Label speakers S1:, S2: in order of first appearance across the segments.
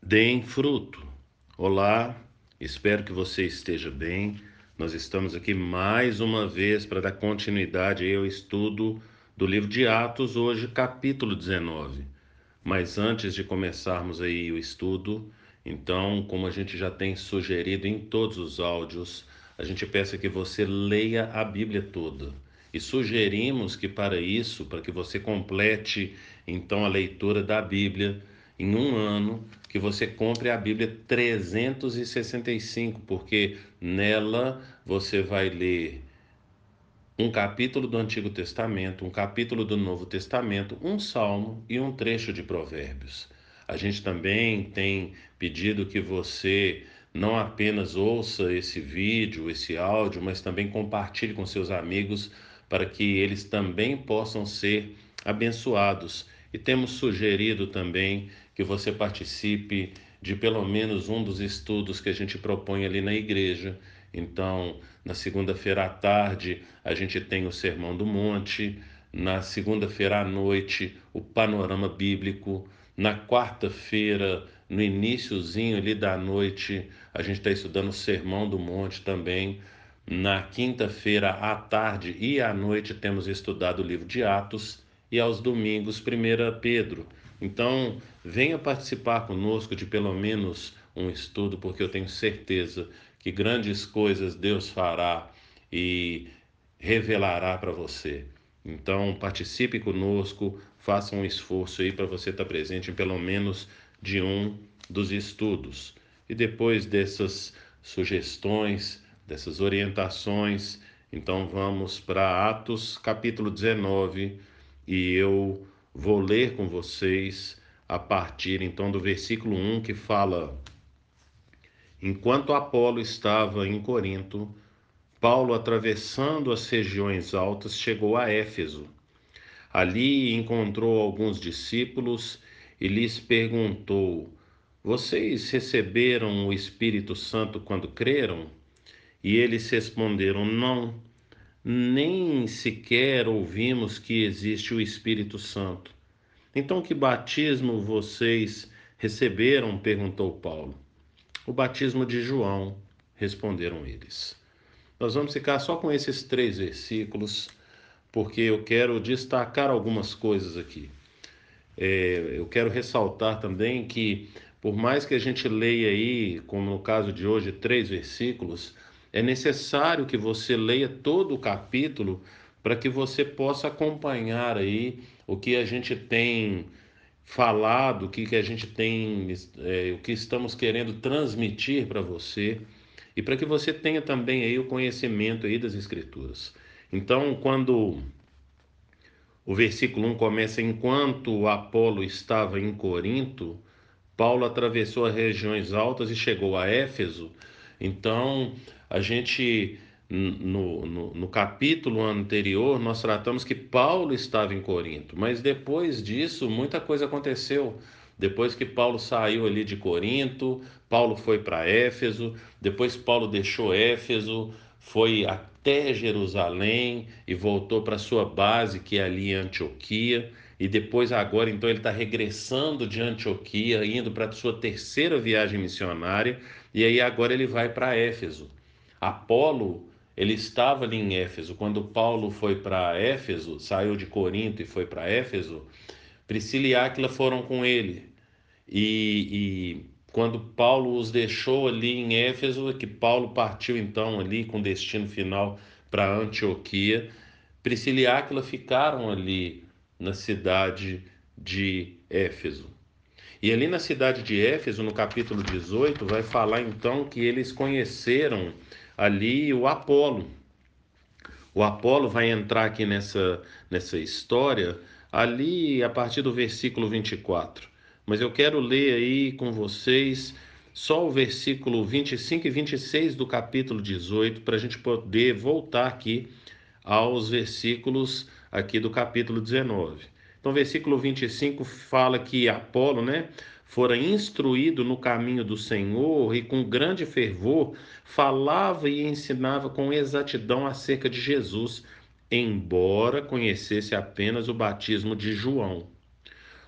S1: Deem fruto. Olá, espero que você esteja bem. Nós estamos aqui mais uma vez para dar continuidade aí ao estudo do livro de Atos, hoje capítulo 19. Mas antes de começarmos aí o estudo, então, como a gente já tem sugerido em todos os áudios, a gente peça que você leia a Bíblia toda. E sugerimos que para isso, para que você complete então a leitura da Bíblia em um ano, que você compre a Bíblia 365, porque nela você vai ler um capítulo do Antigo Testamento, um capítulo do Novo Testamento, um salmo e um trecho de Provérbios. A gente também tem pedido que você não apenas ouça esse vídeo, esse áudio, mas também compartilhe com seus amigos para que eles também possam ser abençoados. E temos sugerido também que você participe de pelo menos um dos estudos que a gente propõe ali na igreja. Então, na segunda-feira à tarde, a gente tem o Sermão do Monte, na segunda-feira à noite, o Panorama Bíblico, na quarta-feira, no iniciozinho ali da noite, a gente está estudando o Sermão do Monte também. Na quinta-feira à tarde e à noite temos estudado o livro de Atos e aos domingos 1 Pedro. Então, venha participar conosco de pelo menos um estudo, porque eu tenho certeza que grandes coisas Deus fará e revelará para você. Então, participe conosco, faça um esforço aí para você estar presente em pelo menos de um dos estudos. E depois dessas sugestões, dessas orientações, então vamos para Atos capítulo 19 e eu vou ler com vocês a partir então do versículo 1 que fala: Enquanto Apolo estava em Corinto, Paulo, atravessando as regiões altas, chegou a Éfeso. Ali encontrou alguns discípulos e lhes perguntou: Vocês receberam o Espírito Santo quando creram? E eles responderam: Não, nem sequer ouvimos que existe o Espírito Santo. Então, que batismo vocês receberam? Perguntou Paulo. O batismo de João, responderam eles. Nós vamos ficar só com esses 3 versículos, porque eu quero destacar algumas coisas aqui. Eu quero ressaltar também que, por mais que a gente leia aí, como no caso de hoje, 3 versículos, é necessário que você leia todo o capítulo para que você possa acompanhar aí o que a gente tem falado, o que a gente tem, o que estamos querendo transmitir para você e para que você tenha também aí o conhecimento aí das Escrituras. Então, quando o versículo 1 começa: enquanto Apolo estava em Corinto, Paulo atravessou as regiões altas e chegou a Éfeso. Então, a gente, no capítulo anterior, nós tratamos que Paulo estava em Corinto, mas depois disso, muita coisa aconteceu. Depois que Paulo saiu ali de Corinto, Paulo foi para Éfeso, depois Paulo deixou Éfeso, foi até Jerusalém e voltou para sua base, que é ali em Antioquia. E depois agora então ele está regressando de Antioquia, indo para a sua terceira viagem missionária, e aí agora ele vai para Éfeso. Apolo, ele estava ali em Éfeso. Quando Paulo foi para Éfeso, saiu de Corinto e foi para Éfeso, Priscila e Áquila foram com ele. E quando Paulo os deixou ali em Éfeso, que Paulo partiu então ali com destino final para Antioquia, Priscila e Áquila ficaram ali na cidade de Éfeso. E ali na cidade de Éfeso, no capítulo 18, vai falar então que eles conheceram ali o Apolo. O Apolo vai entrar aqui nessa história ali a partir do versículo 24. Mas eu quero ler aí com vocês só o versículo 25 e 26 do capítulo 18 para a gente poder voltar aqui aos versículos aqui do capítulo 19. Então, versículo 25 fala que Apolo, né, fora instruído no caminho do Senhor e com grande fervor falava e ensinava com exatidão acerca de Jesus, embora conhecesse apenas o batismo de João.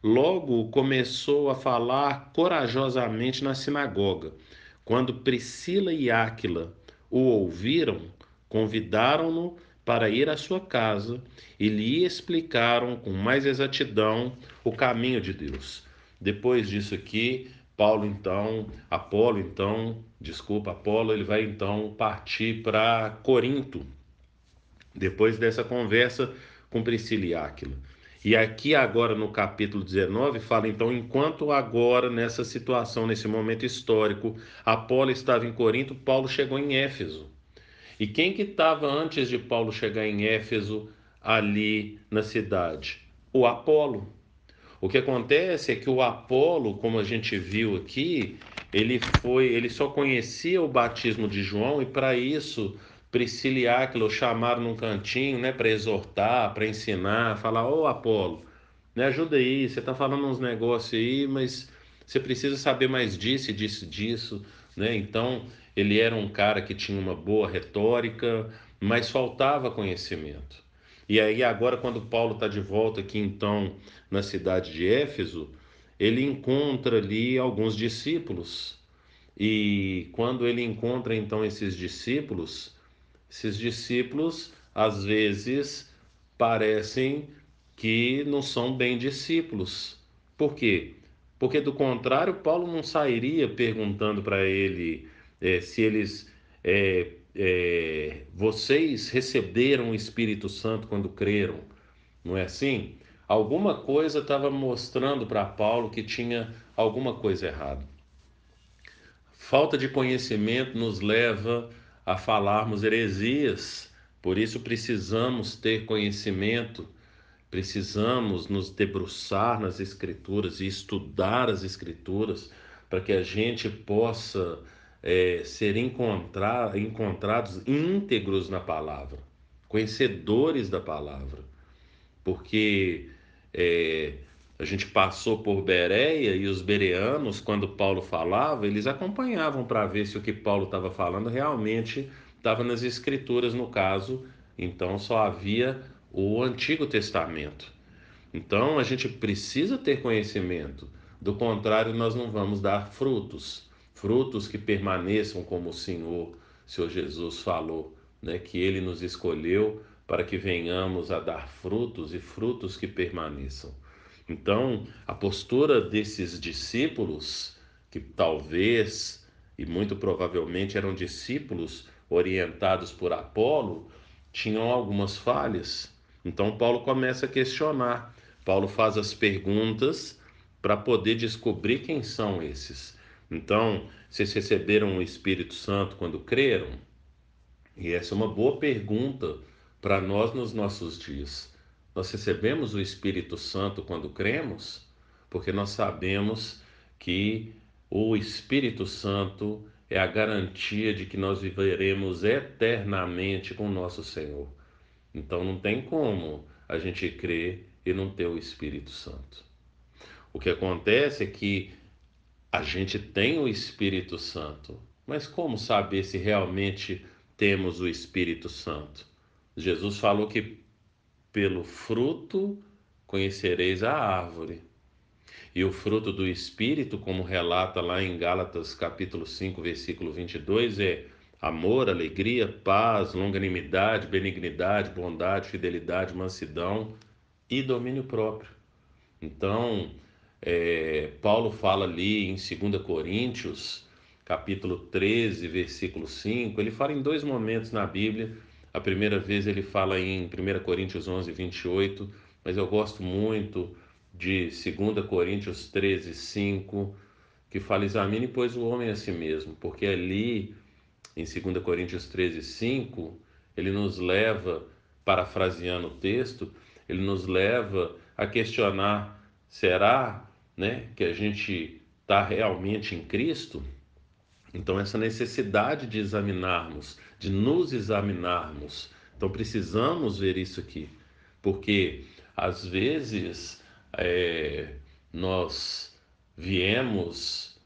S1: Logo começou a falar corajosamente na sinagoga. Quando Priscila e Áquila o ouviram, convidaram-no para ir à sua casa e lhe explicaram com mais exatidão o caminho de Deus. Depois disso aqui, Apolo, ele vai então partir para Corinto, depois dessa conversa com Priscila e Áquila. E aqui agora no capítulo 19 fala então, enquanto agora nessa situação, nesse momento histórico, Apolo estava em Corinto, Paulo chegou em Éfeso. E quem que estava antes de Paulo chegar em Éfeso, ali na cidade? O Apolo. O que acontece é que o Apolo, como a gente viu aqui, ele só conhecia o batismo de João e para isso Priscila e Áquila o chamaram num cantinho, né, para exortar, para ensinar, falar: ô Apolo, me ajuda aí, você está falando uns negócios aí, mas você precisa saber mais disso e disso, disso, né? Então, ele era um cara que tinha uma boa retórica, mas faltava conhecimento. E aí agora quando Paulo está de volta aqui então na cidade de Éfeso, ele encontra ali alguns discípulos. E quando ele encontra então esses discípulos às vezes parecem que não são bem discípulos. Por quê? Porque do contrário, Paulo não sairia perguntando para ele se eles vocês receberam o Espírito Santo quando creram, não é assim? Alguma coisa estava mostrando para Paulo que tinha alguma coisa errada. Falta de conhecimento nos leva a falarmos heresias, por isso precisamos ter conhecimento, precisamos nos debruçar nas Escrituras e estudar as Escrituras para que a gente possa ser encontrados íntegros na palavra, conhecedores da palavra, porque é, a gente passou por Bereia e os bereanos, quando Paulo falava, eles acompanhavam para ver se o que Paulo estava falando realmente estava nas Escrituras, no caso, então só havia o Antigo Testamento. Então a gente precisa ter conhecimento, do contrário, nós não vamos dar frutos, frutos que permaneçam como Senhor Jesus falou, né? Que Ele nos escolheu para que venhamos a dar frutos e frutos que permaneçam. Então, a postura desses discípulos, que talvez e muito provavelmente eram discípulos orientados por Apolo, tinham algumas falhas. Então, Paulo começa a questionar. Paulo faz as perguntas para poder descobrir quem são esses. Então, vocês receberam o Espírito Santo quando creram? E essa é uma boa pergunta para nós nos nossos dias. Nós recebemos o Espírito Santo quando cremos? Porque nós sabemos que o Espírito Santo é a garantia de que nós viveremos eternamente com o nosso Senhor. Então não tem como a gente crer e não ter o Espírito Santo. O que acontece é que a gente tem o Espírito Santo, mas como saber se realmente temos o Espírito Santo? Jesus falou que pelo fruto conhecereis a árvore. E o fruto do Espírito, como relata lá em Gálatas capítulo 5, versículo 22, é amor, alegria, paz, longanimidade, benignidade, bondade, fidelidade, mansidão e domínio próprio. Então, Paulo fala ali em 2 Coríntios, capítulo 13, versículo 5, ele fala em dois momentos na Bíblia. A primeira vez ele fala em 1 Coríntios 11, 28, mas eu gosto muito de 2 Coríntios 13, 5, que fala: examine, pois, o homem a si mesmo, porque ali em 2 Coríntios 13, 5, ele nos leva, parafraseando o texto, ele nos leva a questionar: será, né, que a gente está realmente em Cristo? Então, essa necessidade de examinarmos, de nos examinarmos, então precisamos ver isso aqui, porque às vezes nós viemos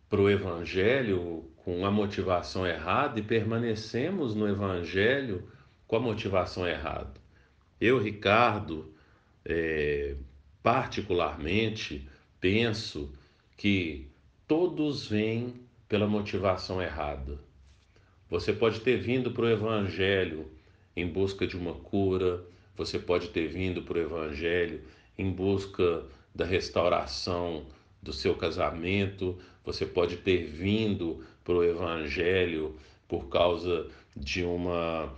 S1: para o Evangelho com a motivação errada e permanecemos no Evangelho com a motivação errada. Eu, Ricardo, particularmente, penso que todos vêm pela motivação errada. Você pode ter vindo para o Evangelho em busca de uma cura, você pode ter vindo para o Evangelho em busca da restauração do seu casamento, você pode ter vindo para o Evangelho por causa de uma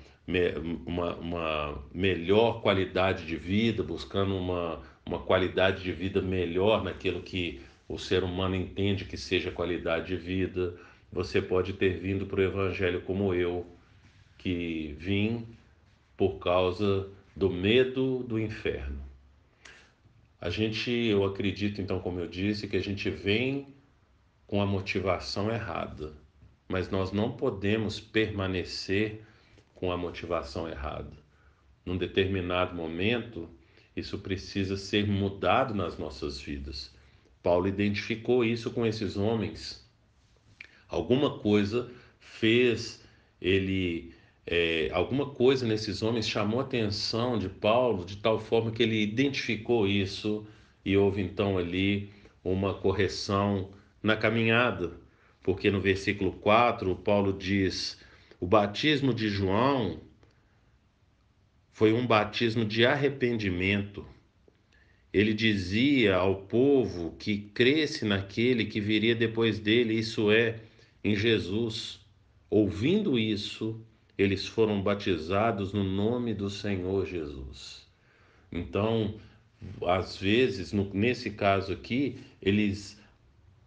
S1: melhor qualidade de vida, buscando uma qualidade de vida melhor naquilo que o ser humano entende que seja qualidade de vida. Você pode ter vindo para o Evangelho como eu, que vim por causa do medo do inferno. Eu acredito então, como eu disse, que a gente vem com a motivação errada, mas nós não podemos permanecer com a motivação errada. Num determinado momento, isso precisa ser mudado nas nossas vidas. Paulo identificou isso com esses homens. Alguma coisa fez ele, alguma coisa nesses homens chamou a atenção de Paulo de tal forma que ele identificou isso e houve então ali uma correção na caminhada, porque no versículo 4 Paulo diz: o batismo de João foi um batismo de arrependimento. Ele dizia ao povo que cresce naquele que viria depois dele, isso é, em Jesus. Ouvindo isso, eles foram batizados no nome do Senhor Jesus. Então, às vezes, nesse caso aqui, eles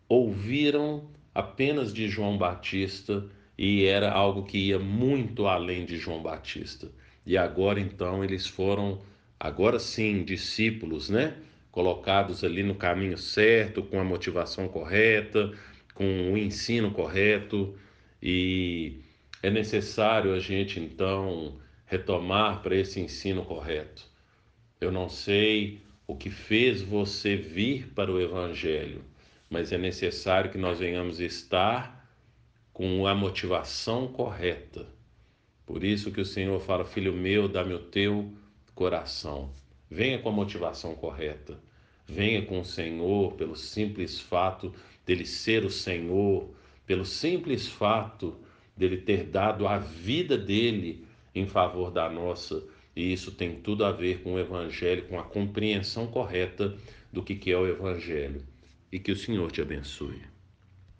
S1: ouviram apenas de João Batista e era algo que ia muito além de João Batista. E agora então eles foram, agora sim, discípulos, né? Colocados ali no caminho certo, com a motivação correta, com o ensino correto, e é necessário a gente então retomar para esse ensino correto. Eu não sei o que fez você vir para o Evangelho, mas é necessário que nós venhamos estar com a motivação correta. Por isso que o Senhor fala: filho meu, dá-me o teu coração. Venha com a motivação correta. Venha com o Senhor pelo simples fato dele ser o Senhor, pelo simples fato dele ter dado a vida dele em favor da nossa. E isso tem tudo a ver com o Evangelho, com a compreensão correta do que é o Evangelho. E que o Senhor te abençoe.